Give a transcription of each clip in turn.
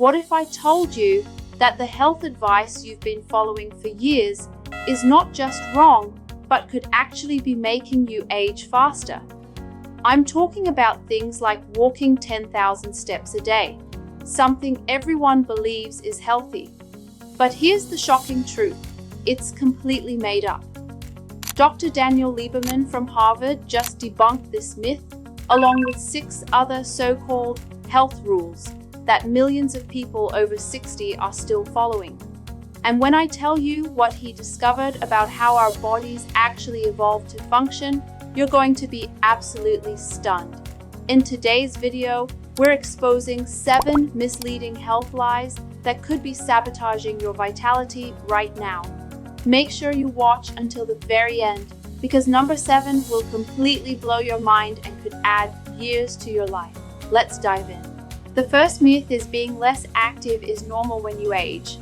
What if I told you that the health advice you've been following for years is not just wrong, but could actually be making you age faster? I'm talking about things like walking 10,000 steps a day, something everyone believes is healthy. But here's the shocking truth: it's completely made up. Dr. Daniel Lieberman from Harvard just debunked this myth, along with 6 other so-called health rules that millions of people over 60 are still following. And when I tell you what he discovered about how our bodies actually evolved to function, you're going to be absolutely stunned. In today's video, we're exposing 7 misleading health lies that could be sabotaging your vitality right now. Make sure you watch until the very end, because number 7 will completely blow your mind and could add years to your life. Let's dive in. The first myth is being less active is normal when you age.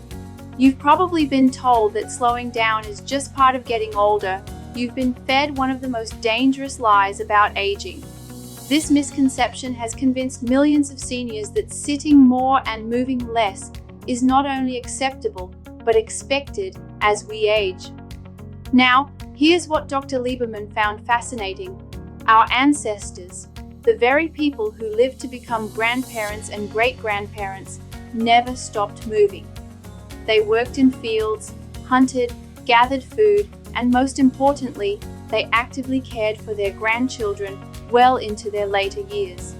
You've probably been told that slowing down is just part of getting older. You've been fed one of the most dangerous lies about aging. This misconception has convinced millions of seniors that sitting more and moving less is not only acceptable, but expected as we age. Now, here's what Dr. Lieberman found fascinating. Our ancestors, the very people who lived to become grandparents and great-grandparents, never stopped moving. They worked in fields, hunted, gathered food, and most importantly, they actively cared for their grandchildren well into their later years.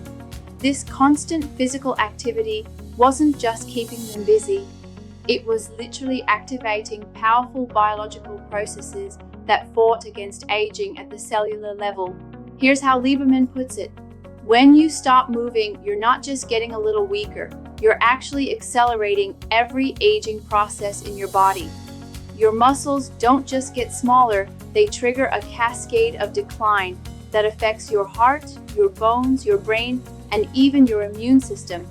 This constant physical activity wasn't just keeping them busy, it was literally activating powerful biological processes that fought against aging at the cellular level. Here's how Lieberman puts it: when you stop moving, you're not just getting a little weaker, you're actually accelerating every aging process in your body. Your muscles don't just get smaller, they trigger a cascade of decline that affects your heart, your bones, your brain, and even your immune system.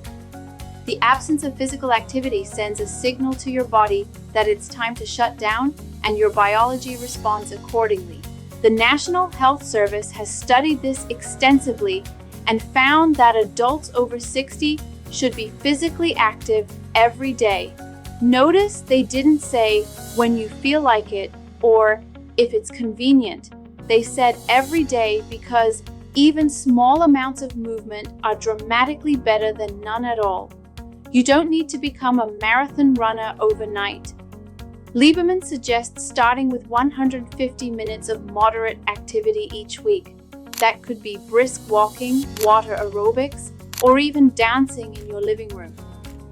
The absence of physical activity sends a signal to your body that it's time to shut down, and your biology responds accordingly. The National Health Service has studied this extensively and found that adults over 60 should be physically active every day. Notice they didn't say when you feel like it or if it's convenient. They said every day, because even small amounts of movement are dramatically better than none at all. You don't need to become a marathon runner overnight. Lieberman suggests starting with 150 minutes of moderate activity each week. That could be brisk walking, water aerobics, or even dancing in your living room.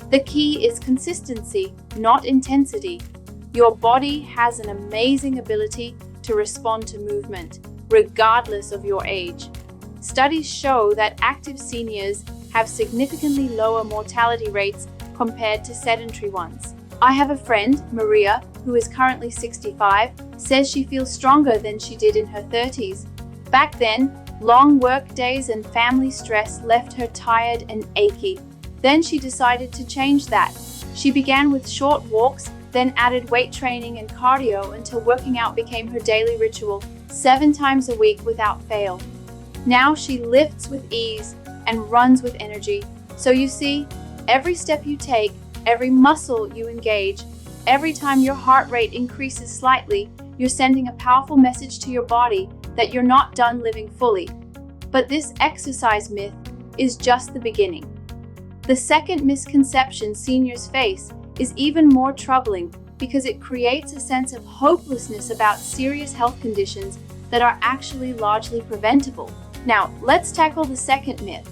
The key is consistency, not intensity. Your body has an amazing ability to respond to movement, regardless of your age. Studies show that active seniors have significantly lower mortality rates compared to sedentary ones. I have a friend, Maria, who is currently 65, says she feels stronger than she did in her 30s. Back then, long work days and family stress left her tired and achy. Then she decided to change that. She began with short walks, then added weight training and cardio until working out became her daily ritual, 7 times a week without fail. Now she lifts with ease and runs with energy. So you see, every step you take, every muscle you engage, every time your heart rate increases slightly, you're sending a powerful message to your body that you're not done living fully. But this exercise myth is just the beginning. The second misconception seniors face is even more troubling because it creates a sense of hopelessness about serious health conditions that are actually largely preventable. Now, let's tackle the second myth.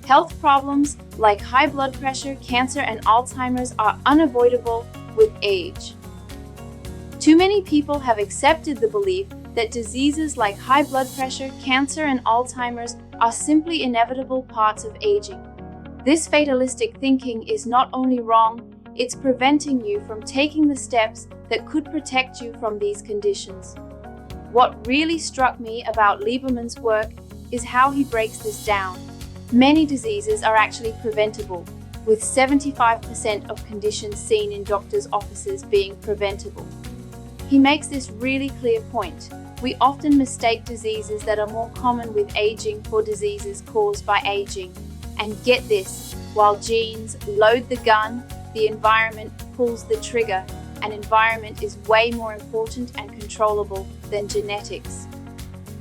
Health problems like high blood pressure, cancer, and Alzheimer's are unavoidable with age. Too many people have accepted the belief that diseases like high blood pressure, cancer, and Alzheimer's are simply inevitable parts of aging. This fatalistic thinking is not only wrong, it's preventing you from taking the steps that could protect you from these conditions. What really struck me about Lieberman's work is how he breaks this down. Many diseases are actually preventable, with 75% of conditions seen in doctors' offices being preventable. He makes this really clear point. We often mistake diseases that are more common with aging for diseases caused by aging. And get this, While genes load the gun, the environment pulls the trigger. An environment is way more important and controllable than genetics.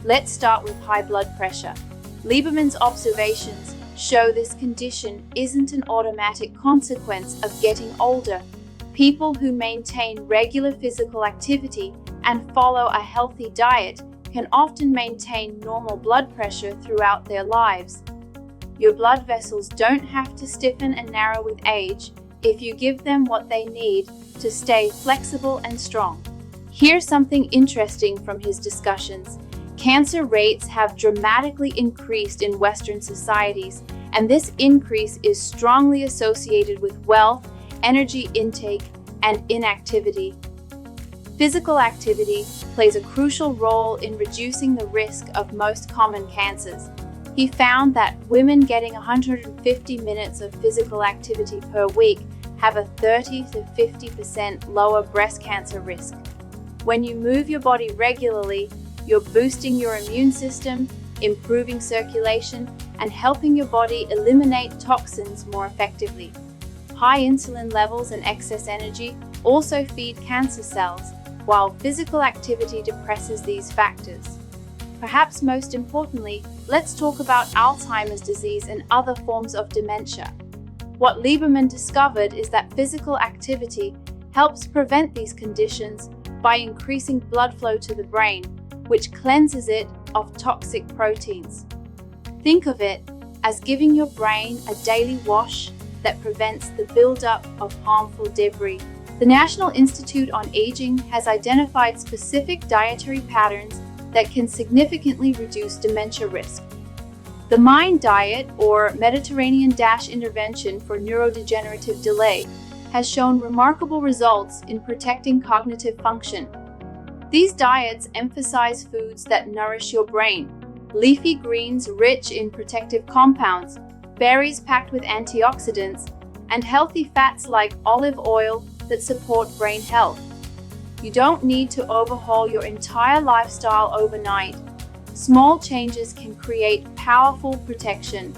Let's start with high blood pressure. Lieberman's observations show this condition isn't an automatic consequence of getting older. People who maintain regular physical activity and follow a healthy diet can often maintain normal blood pressure throughout their lives. Your blood vessels don't have to stiffen and narrow with age if you give them what they need to stay flexible and strong. Here's something interesting from his discussions. Cancer rates have dramatically increased in Western societies, and this increase is strongly associated with wealth, energy intake, and inactivity. Physical activity plays a crucial role in reducing the risk of most common cancers. He found that women getting 150 minutes of physical activity per week have a 30 to 50% lower breast cancer risk. When you move your body regularly, you're boosting your immune system, improving circulation, and helping your body eliminate toxins more effectively. High insulin levels and excess energy also feed cancer cells, while physical activity depresses these factors. Perhaps most importantly, let's talk about Alzheimer's disease and other forms of dementia. What Lieberman discovered is that physical activity helps prevent these conditions by increasing blood flow to the brain, which cleanses it of toxic proteins. Think of it as giving your brain a daily wash that prevents the buildup of harmful debris. The National Institute on Aging has identified specific dietary patterns that can significantly reduce dementia risk. The MIND diet, or Mediterranean Intervention for Neurodegenerative Delay, has shown remarkable results in protecting cognitive function. These diets emphasize foods that nourish your brain: leafy greens rich in protective compounds, berries packed with antioxidants, and healthy fats like olive oil that support brain health. You don't need to overhaul your entire lifestyle overnight. Small changes can create powerful protection.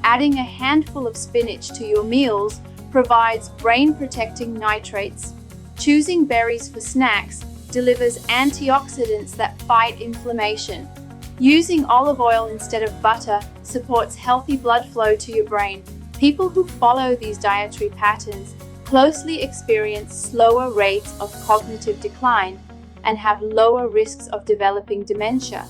Adding a handful of spinach to your meals provides brain-protecting nitrates. Choosing berries for snacks delivers antioxidants that fight inflammation. Using olive oil instead of butter supports healthy blood flow to your brain. People who follow these dietary patterns closely experience slower rates of cognitive decline and have lower risks of developing dementia.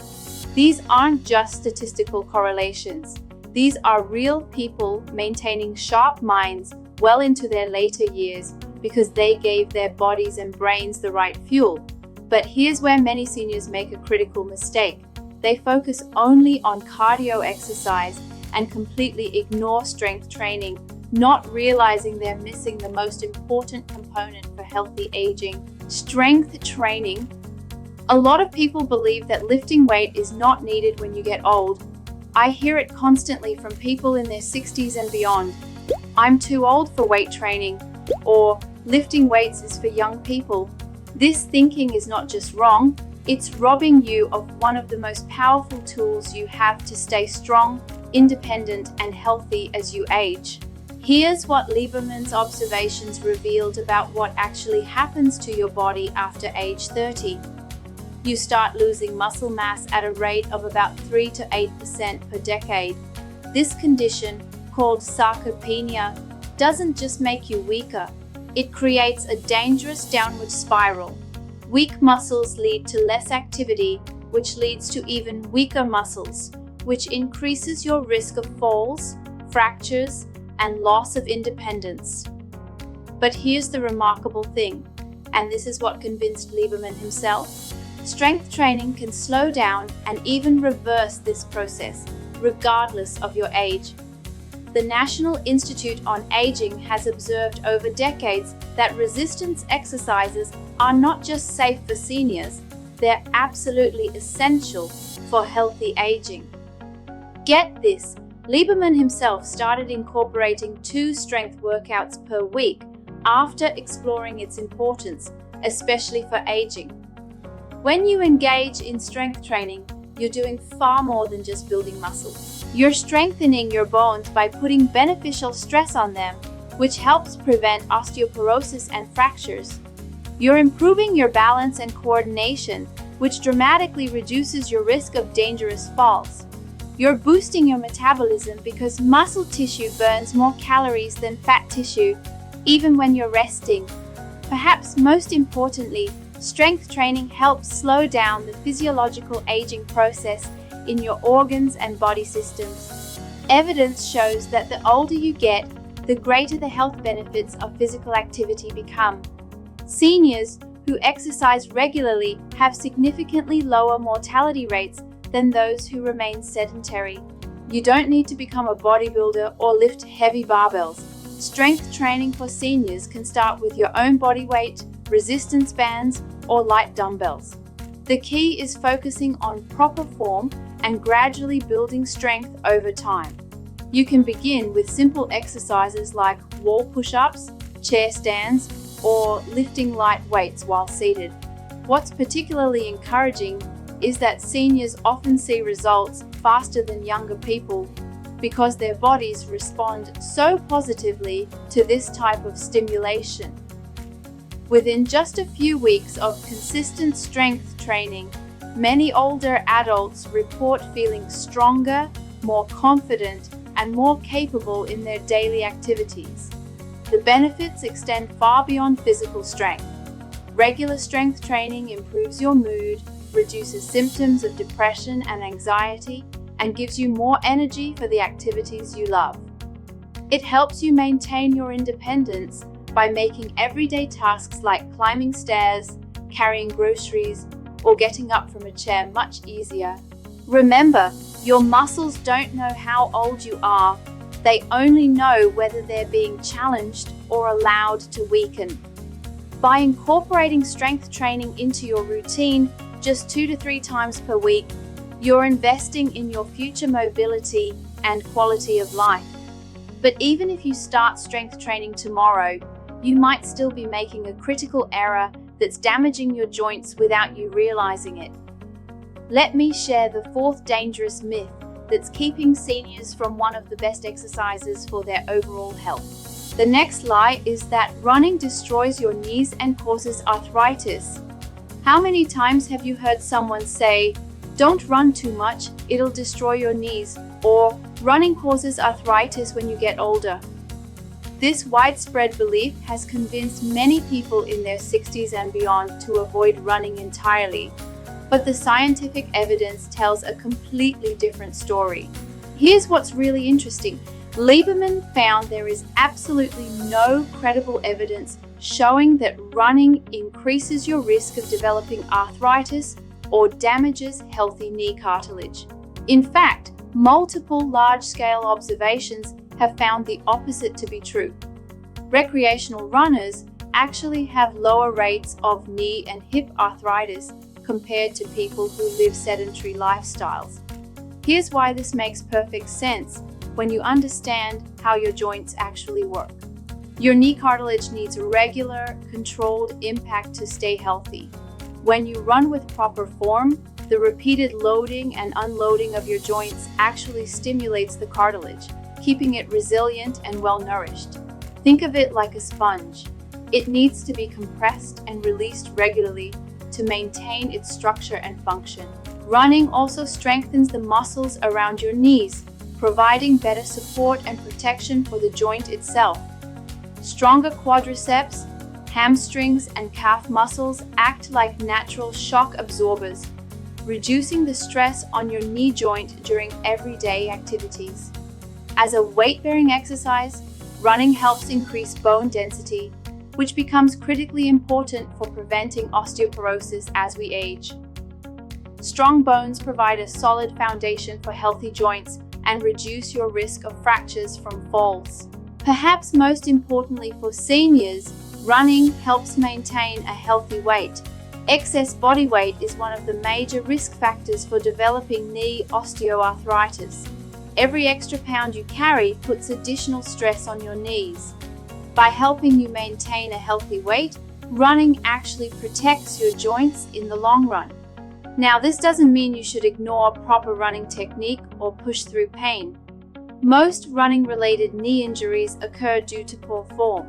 These aren't just statistical correlations. These are real people maintaining sharp minds well into their later years because they gave their bodies and brains the right fuel. But here's where many seniors make a critical mistake. They focus only on cardio exercise and completely ignore strength training, not realizing they're missing the most important component for healthy aging: strength training. A lot of people believe that lifting weight is not needed when you get old. I hear it constantly from people in their 60s and beyond. "I'm too old for weight training," or "lifting weights is for young people." This thinking is not just wrong, it's robbing you of one of the most powerful tools you have to stay strong, independent, and healthy as you age. Here's what Lieberman's observations revealed about what actually happens to your body after age 30. You start losing muscle mass at a rate of about 3 to 8% per decade. This condition, called sarcopenia, doesn't just make you weaker, it creates a dangerous downward spiral. Weak muscles lead to less activity, which leads to even weaker muscles, which increases your risk of falls, fractures, and loss of independence. But here's the remarkable thing, and this is what convinced Lieberman himself: strength training can slow down and even reverse this process, regardless of your age. The National Institute on Aging has observed over decades that resistance exercises are not just safe for seniors, they're absolutely essential for healthy aging. Get this, Lieberman himself started incorporating 2 strength workouts per week after exploring its importance, especially for aging. When you engage in strength training, you're doing far more than just building muscle. You're strengthening your bones by putting beneficial stress on them, which helps prevent osteoporosis and fractures. You're improving your balance and coordination, which dramatically reduces your risk of dangerous falls. You're boosting your metabolism because muscle tissue burns more calories than fat tissue, even when you're resting. Perhaps most importantly, strength training helps slow down the physiological aging process in your organs and body systems. Evidence shows that the older you get, the greater the health benefits of physical activity become. Seniors who exercise regularly have significantly lower mortality rates than those who remain sedentary. You don't need to become a bodybuilder or lift heavy barbells. Strength training for seniors can start with your own body weight, resistance bands, or light dumbbells. The key is focusing on proper form and gradually building strength over time. You can begin with simple exercises like wall push-ups, chair stands, or lifting light weights while seated. What's particularly encouraging is that seniors often see results faster than younger people because their bodies respond so positively to this type of stimulation. Within just a few weeks of consistent strength training, many older adults report feeling stronger, more confident, and more capable in their daily activities. The benefits extend far beyond physical strength. Regular strength training improves your mood, reduces symptoms of depression and anxiety, and gives you more energy for the activities you love. It helps you maintain your independence by making everyday tasks like climbing stairs, carrying groceries, or getting up from a chair much easier. Remember, your muscles don't know how old you are. They only know whether they're being challenged or allowed to weaken. By incorporating strength training into your routine just 2 to 3 times per week, you're investing in your future mobility and quality of life. But even if you start strength training tomorrow, you might still be making a critical error that's damaging your joints without you realizing it. Let me share the 4th dangerous myth that's keeping seniors from one of the best exercises for their overall health. The next lie is that running destroys your knees and causes arthritis. How many times have you heard someone say, "Don't run too much, it'll destroy your knees," or "Running causes arthritis when you get older"? This widespread belief has convinced many people in their 60s and beyond to avoid running entirely. But the scientific evidence tells a completely different story. Here's what's really interesting. Lieberman found there is absolutely no credible evidence showing that running increases your risk of developing arthritis or damages healthy knee cartilage. In fact, multiple large-scale observations have found the opposite to be true. Recreational runners actually have lower rates of knee and hip arthritis compared to people who live sedentary lifestyles. Here's why this makes perfect sense when you understand how your joints actually work. Your knee cartilage needs regular, controlled impact to stay healthy. When you run with proper form, the repeated loading and unloading of your joints actually stimulates the cartilage, keeping it resilient and well-nourished. Think of it like a sponge. It needs to be compressed and released regularly to maintain its structure and function. Running also strengthens the muscles around your knees, providing better support and protection for the joint itself. Stronger quadriceps, hamstrings, and calf muscles act like natural shock absorbers, reducing the stress on your knee joint during everyday activities. As a weight-bearing exercise, running helps increase bone density, which becomes critically important for preventing osteoporosis as we age. Strong bones provide a solid foundation for healthy joints and reduce your risk of fractures from falls. Perhaps most importantly for seniors, running helps maintain a healthy weight. Excess body weight is one of the major risk factors for developing knee osteoarthritis. Every extra pound you carry puts additional stress on your knees. By helping you maintain a healthy weight, running actually protects your joints in the long run. Now, this doesn't mean you should ignore proper running technique or push through pain. Most running-related knee injuries occur due to poor form.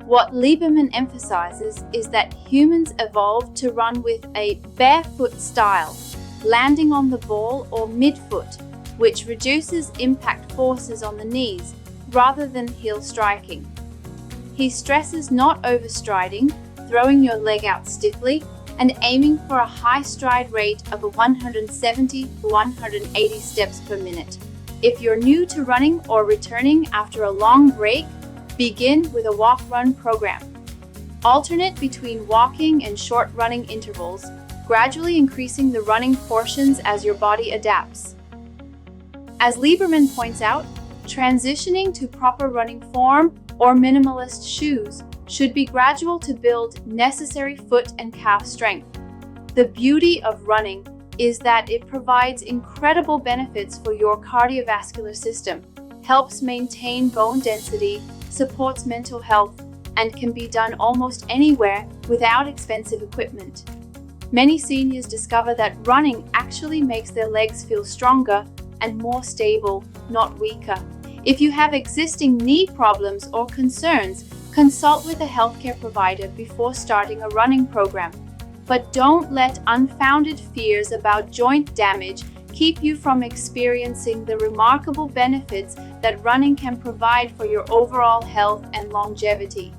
What Lieberman emphasizes is that humans evolved to run with a barefoot style, landing on the ball or midfoot, which reduces impact forces on the knees rather than heel striking. He stresses not overstriding, throwing your leg out stiffly, and aiming for a high stride rate of 170 to 180 steps per minute. If you're new to running or returning after a long break, begin with a walk-run program. Alternate between walking and short running intervals, gradually increasing the running portions as your body adapts. As Lieberman points out, transitioning to proper running form or minimalist shoes should be gradual to build necessary foot and calf strength. The beauty of running is that it provides incredible benefits for your cardiovascular system, helps maintain bone density, supports mental health, and can be done almost anywhere without expensive equipment. Many seniors discover that running actually makes their legs feel stronger and more stable, not weaker. If you have existing knee problems or concerns, consult with a healthcare provider before starting a running program. But don't let unfounded fears about joint damage keep you from experiencing the remarkable benefits that running can provide for your overall health and longevity.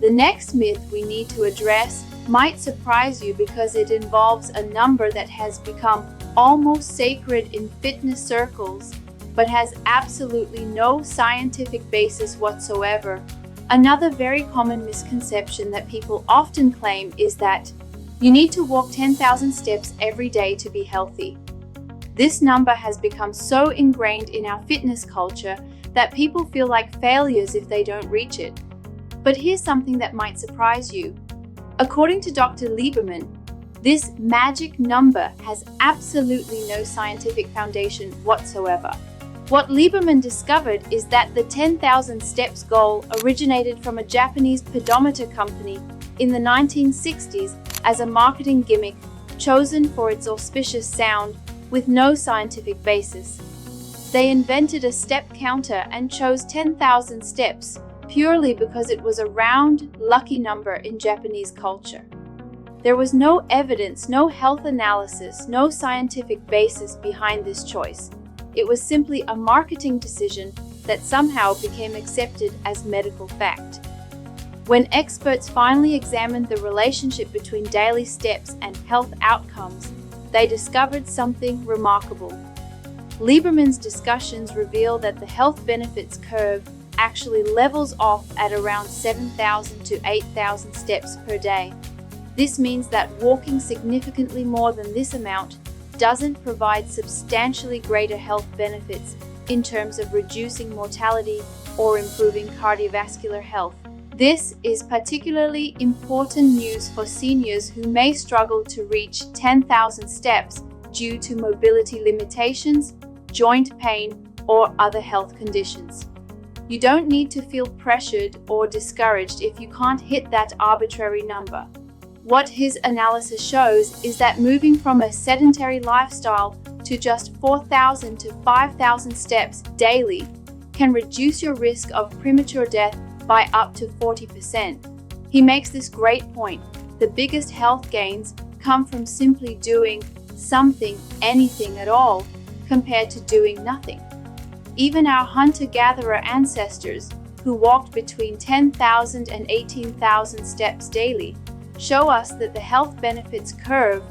The next myth we need to address might surprise you because it involves a number that has become almost sacred in fitness circles, but has absolutely no scientific basis whatsoever. Another very common misconception that people often claim is that you need to walk 10,000 steps every day to be healthy. This number has become so ingrained in our fitness culture that people feel like failures if they don't reach it. But here's something that might surprise you. According to Dr. Lieberman, this magic number has absolutely no scientific foundation whatsoever. What Lieberman discovered is that the 10,000 steps goal originated from a Japanese pedometer company in the 1960s as a marketing gimmick chosen for its auspicious sound with no scientific basis. They invented a step counter and chose 10,000 steps purely because it was a round, lucky number in Japanese culture. There was no evidence, no health analysis, no scientific basis behind this choice. It was simply a marketing decision that somehow became accepted as medical fact. When experts finally examined the relationship between daily steps and health outcomes, they discovered something remarkable. Lieberman's discussions reveal that the health benefits curve actually levels off at around 7,000 to 8,000 steps per day. This means that walking significantly more than this amount doesn't provide substantially greater health benefits in terms of reducing mortality or improving cardiovascular health. This is particularly important news for seniors who may struggle to reach 10,000 steps due to mobility limitations, joint pain, or other health conditions. You don't need to feel pressured or discouraged if you can't hit that arbitrary number. What his analysis shows is that moving from a sedentary lifestyle to just 4,000 to 5,000 steps daily can reduce your risk of premature death by up to 40%. He makes this great point. The biggest health gains come from simply doing something, anything at all, compared to doing nothing. Even our hunter-gatherer ancestors, who walked between 10,000 and 18,000 steps daily, show us that the health benefits curve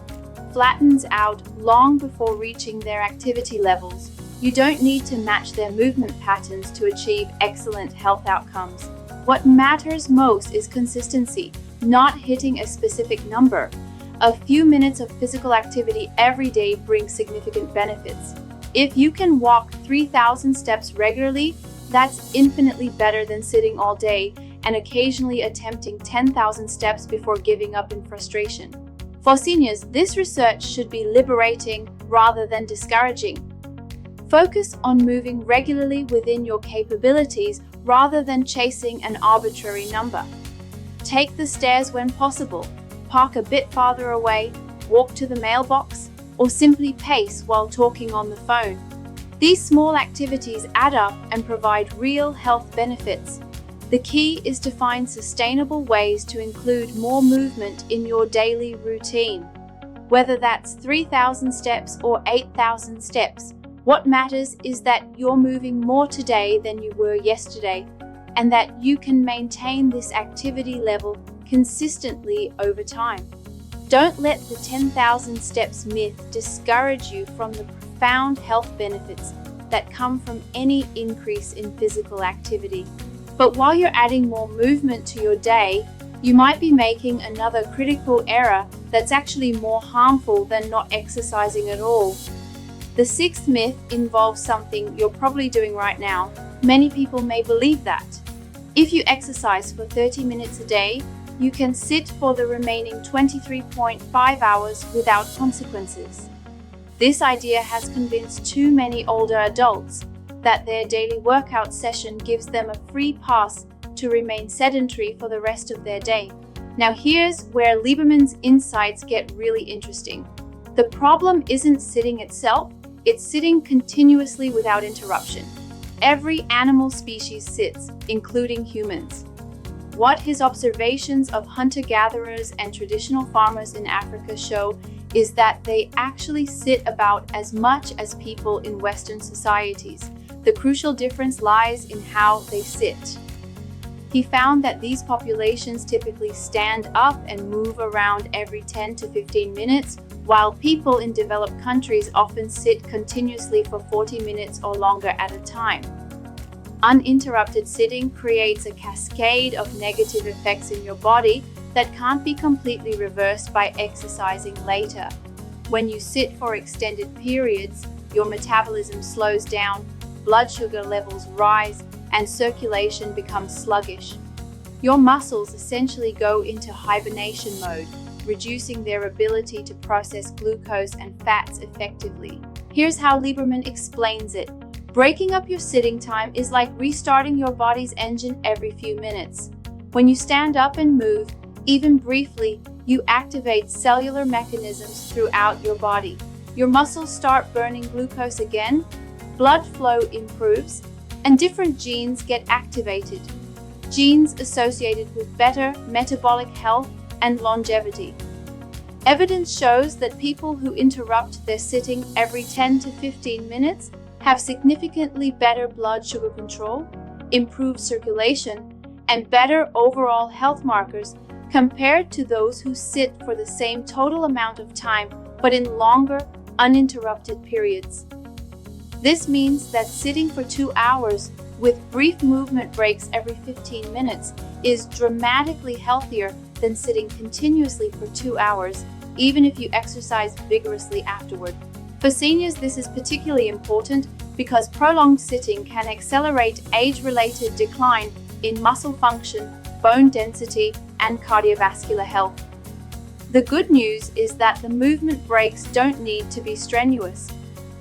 flattens out long before reaching their activity levels. You don't need to match their movement patterns to achieve excellent health outcomes. What matters most is consistency, not hitting a specific number. A few minutes of physical activity every day brings significant benefits. If you can walk 3,000 steps regularly, that's infinitely better than sitting all day and occasionally attempting 10,000 steps before giving up in frustration. For seniors, this research should be liberating rather than discouraging. Focus on moving regularly within your capabilities rather than chasing an arbitrary number. Take the stairs when possible, park a bit farther away, walk to the mailbox, or simply pace while talking on the phone. These small activities add up and provide real health benefits. The key is to find sustainable ways to include more movement in your daily routine. Whether that's 3,000 steps or 8,000 steps, what matters is that you're moving more today than you were yesterday, and that you can maintain this activity level consistently over time. Don't let the 10,000 steps myth discourage you from the profound health benefits that come from any increase in physical activity. But while you're adding more movement to your day, you might be making another critical error that's actually more harmful than not exercising at all. The sixth myth involves something you're probably doing right now. Many people may believe that if you exercise for 30 minutes a day, you can sit for the remaining 23.5 hours without consequences. This idea has convinced too many older adults that their daily workout session gives them a free pass to remain sedentary for the rest of their day. Now here's where Lieberman's insights get really interesting. The problem isn't sitting itself, it's sitting continuously without interruption. Every animal species sits, including humans. What his observations of hunter-gatherers and traditional farmers in Africa show is that they actually sit about as much as people in Western societies. The crucial difference lies in how they sit. He found that these populations typically stand up and move around every 10 to 15 minutes, while people in developed countries often sit continuously for 40 minutes or longer at a time. Uninterrupted sitting creates a cascade of negative effects in your body that can't be completely reversed by exercising later. When you sit for extended periods, your metabolism slows down, blood sugar levels rise, and circulation becomes sluggish. Your muscles essentially go into hibernation mode, reducing their ability to process glucose and fats effectively. Here's how Lieberman explains it. Breaking up your sitting time is like restarting your body's engine every few minutes. When you stand up and move, even briefly, you activate cellular mechanisms throughout your body. Your muscles start burning glucose again, blood flow improves, and different genes get activated. Genes associated with better metabolic health and longevity. Evidence shows that people who interrupt their sitting every 10 to 15 minutes have significantly better blood sugar control, improved circulation, and better overall health markers compared to those who sit for the same total amount of time but in longer, uninterrupted periods. This means that sitting for 2 hours with brief movement breaks every 15 minutes is dramatically healthier than sitting continuously for 2 hours, even if you exercise vigorously afterward. For seniors, this is particularly important because prolonged sitting can accelerate age-related decline in muscle function, bone density, and cardiovascular health. The good news is that the movement breaks don't need to be strenuous.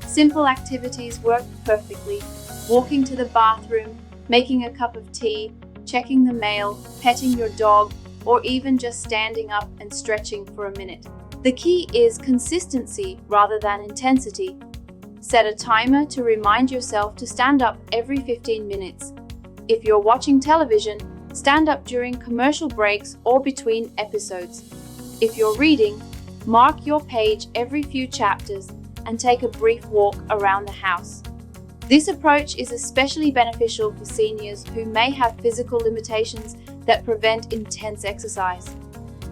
Simple activities work perfectly. Walking to the bathroom, making a cup of tea, checking the mail, petting your dog, or even just standing up and stretching for a minute. The key is consistency rather than intensity. Set a timer to remind yourself to stand up every 15 minutes. If you're watching television, stand up during commercial breaks or between episodes. If you're reading, mark your page every few chapters and take a brief walk around the house. This approach is especially beneficial for seniors who may have physical limitations that prevent intense exercise.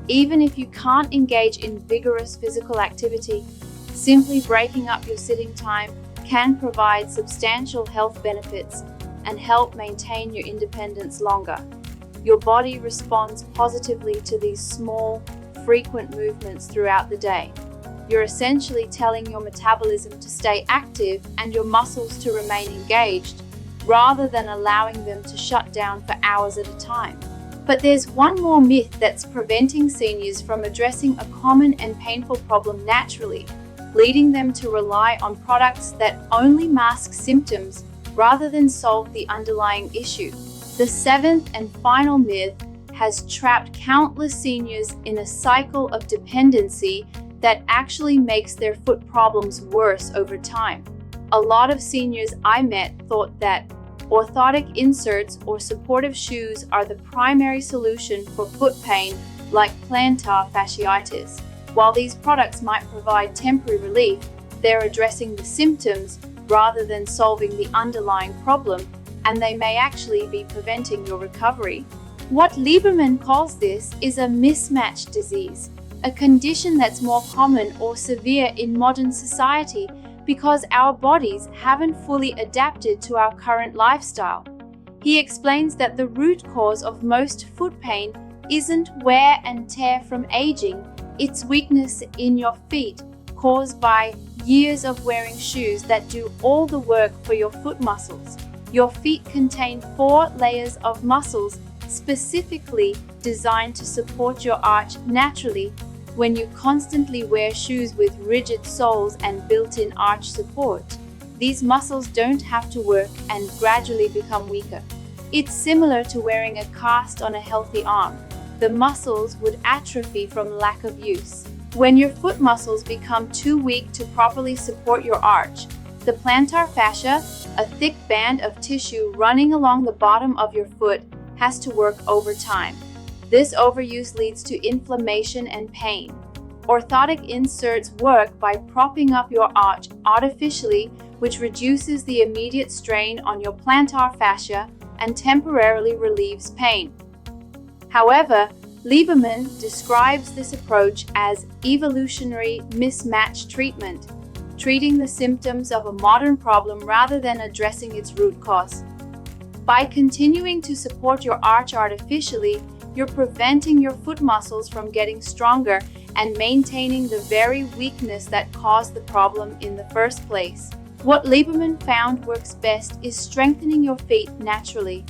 Even if you can't engage in vigorous physical activity, simply breaking up your sitting time can provide substantial health benefits and help maintain your independence longer. Your body responds positively to these small, frequent movements throughout the day. You're essentially telling your metabolism to stay active and your muscles to remain engaged, rather than allowing them to shut down for hours at a time. But there's one more myth that's preventing seniors from addressing a common and painful problem naturally, leading them to rely on products that only mask symptoms rather than solve the underlying issue. The seventh and final myth has trapped countless seniors in a cycle of dependency that actually makes their foot problems worse over time. A lot of seniors I met thought that orthotic inserts or supportive shoes are the primary solution for foot pain, like plantar fasciitis. While these products might provide temporary relief, they're addressing the symptoms rather than solving the underlying problem, and they may actually be preventing your recovery. What Lieberman calls this is a mismatched disease, a condition that's more common or severe in modern society because our bodies haven't fully adapted to our current lifestyle. He explains that the root cause of most foot pain isn't wear and tear from aging, it's weakness in your feet caused by years of wearing shoes that do all the work for your foot muscles. Your feet contain 4 layers of muscles specifically designed to support your arch naturally. When you constantly wear shoes with rigid soles and built-in arch support, these muscles don't have to work and gradually become weaker. It's similar to wearing a cast on a healthy arm. The muscles would atrophy from lack of use. When your foot muscles become too weak to properly support your arch, the plantar fascia, a thick band of tissue running along the bottom of your foot, has to work overtime. This overuse leads to inflammation and pain. Orthotic inserts work by propping up your arch artificially, which reduces the immediate strain on your plantar fascia and temporarily relieves pain. However, Lieberman describes this approach as evolutionary mismatch treatment, treating the symptoms of a modern problem rather than addressing its root cause. By continuing to support your arch artificially, you're preventing your foot muscles from getting stronger and maintaining the very weakness that caused the problem in the first place. What Lieberman found works best is strengthening your feet naturally.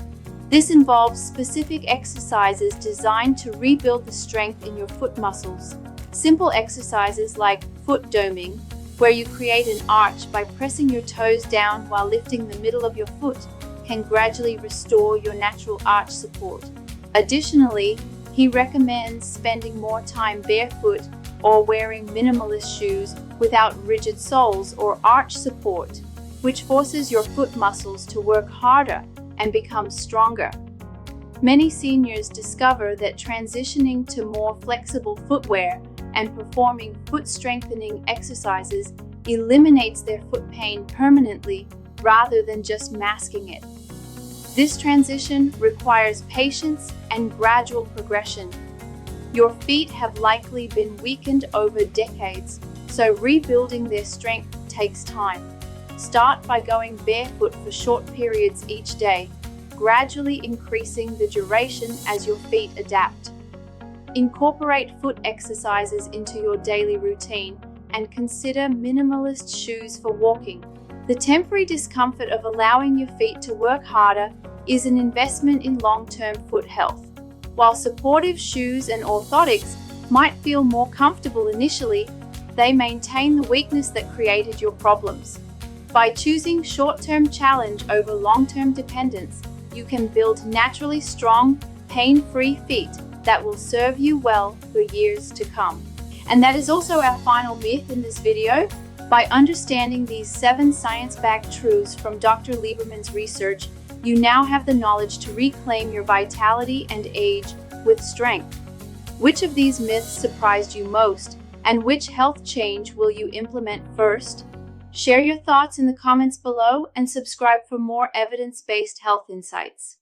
This involves specific exercises designed to rebuild the strength in your foot muscles. Simple exercises like foot doming, where you create an arch by pressing your toes down while lifting the middle of your foot, can gradually restore your natural arch support. Additionally, he recommends spending more time barefoot or wearing minimalist shoes without rigid soles or arch support, which forces your foot muscles to work harder and become stronger. Many seniors discover that transitioning to more flexible footwear and performing foot strengthening exercises eliminates their foot pain permanently rather than just masking it. This transition requires patience and gradual progression. Your feet have likely been weakened over decades, so rebuilding their strength takes time. Start by going barefoot for short periods each day, gradually increasing the duration as your feet adapt. Incorporate foot exercises into your daily routine and consider minimalist shoes for walking. The temporary discomfort of allowing your feet to work harder is an investment in long-term foot health. While supportive shoes and orthotics might feel more comfortable initially, they maintain the weakness that created your problems. By choosing short-term challenge over long-term dependence, you can build naturally strong, pain-free feet that will serve you well for years to come. And that is also our final myth in this video. By understanding these 7 science-backed truths from Dr. Lieberman's research, you now have the knowledge to reclaim your vitality and age with strength. Which of these myths surprised you most, and which health change will you implement first? Share your thoughts in the comments below and subscribe for more evidence-based health insights.